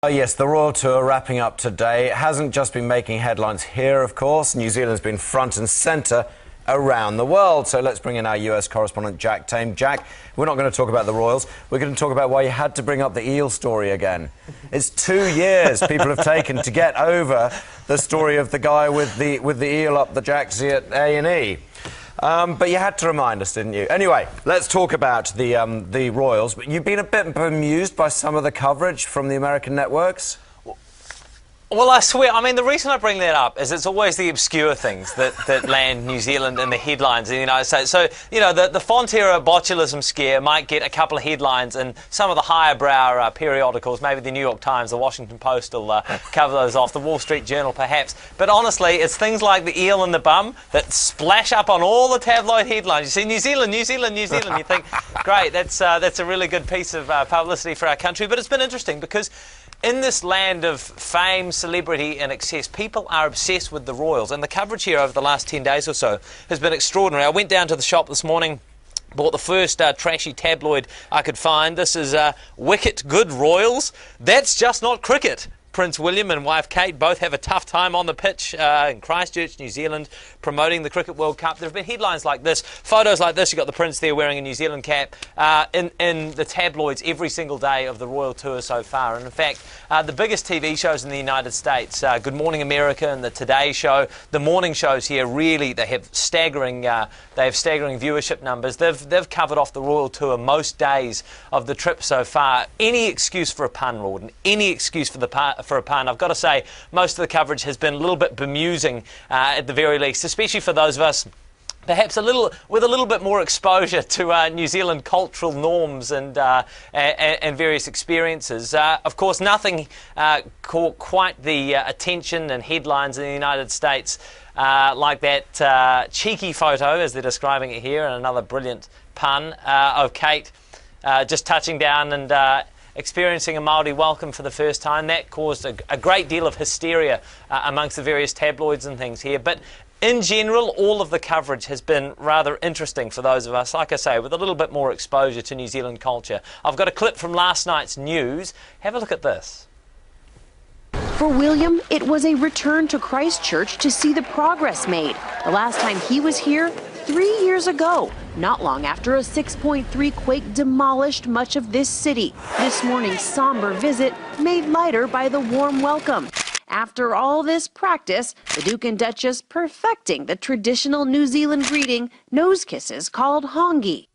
Oh yes, the Royal Tour wrapping up today. It hasn't just been making headlines here, of course. New Zealand's been front and centre around the world. So let's bring in our US correspondent, Jack Tame. Jack, we're not going to talk about the Royals. We're going to talk about why you had to bring up the eel story again. It's 2 years people have taken to get over the story of the guy with the eel up the jacksie at A&E. But you had to remind us, didn't you? Anyway, let's talk about the Royals. But you've been a bit bemused by some of the coverage from the American networks? Well, I swear, I mean, the reason I bring that up is it's always the obscure things that land New Zealand in the headlines in the United States. So, you know, the Fonterra botulism scare might get a couple of headlines in some of the higher brow periodicals. Maybe the New York Times, the Washington Post will cover those off, the Wall Street Journal perhaps. But honestly, it's things like the eel in the bum that splash up on all the tabloid headlines. You see New Zealand, New Zealand, New Zealand. You think, great, that's a really good piece of publicity for our country. But it's been interesting because in this land of fame, celebrity and excess, people are obsessed with the Royals, and the coverage here over the last 10 days or so has been extraordinary. I went down to the shop this morning, bought the first trashy tabloid I could find. This is Wicket Good Royals. That's just not cricket. Prince William and wife Kate both have a tough time on the pitch in Christchurch, New Zealand, promoting the Cricket World Cup. There have been headlines like this, photos like this. You've got the Prince there wearing a New Zealand cap in the tabloids every single day of the Royal Tour so far. And in fact, the biggest TV shows in the United States, Good Morning America and the Today Show, the morning shows here, really, they have staggering viewership numbers. They've covered off the Royal Tour most days of the trip so far. Any excuse for a pun, Rawdon, any excuse for a pun. I've got to say, most of the coverage has been a little bit bemusing at the very least, especially for those of us perhaps with a little bit more exposure to New Zealand cultural norms and various experiences. Of course, nothing caught quite the attention and headlines in the United States like that cheeky photo, as they're describing it here, and another brilliant pun of Kate just touching down and experiencing a Māori welcome for the first time. That caused a great deal of hysteria amongst the various tabloids and things here. But in general, all of the coverage has been rather interesting for those of us, like I say, with a little bit more exposure to New Zealand culture. I've got a clip from last night's news. Have a look at this. For William, it was a return to Christchurch to see the progress made. The last time he was here, 3 years ago, not long after a 6.3 quake demolished much of this city. This morning's somber visit made lighter by the warm welcome. After all this practice, the Duke and Duchess perfecting the traditional New Zealand greeting, nose kisses called hongi.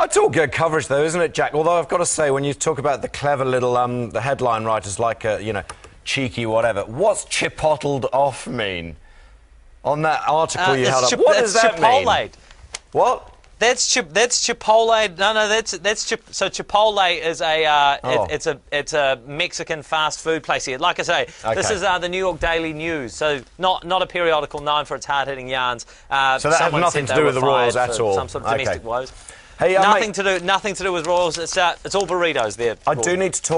It's all good coverage, though, isn't it, Jack? Although I've got to say, when you talk about the clever little the headline writers like you know, cheeky whatever, what's chipottled off mean? On that article you held up, what does that mean? What? That's Chipotle. So Chipotle is it's a Mexican fast food place here. Like I say, this is the New York Daily News. So not a periodical known for its hard-hitting yarns. So that has nothing to do with the Royals at all. Some sort of domestic woes. Hey, nothing to do with Royals. It's all burritos there. I do need to talk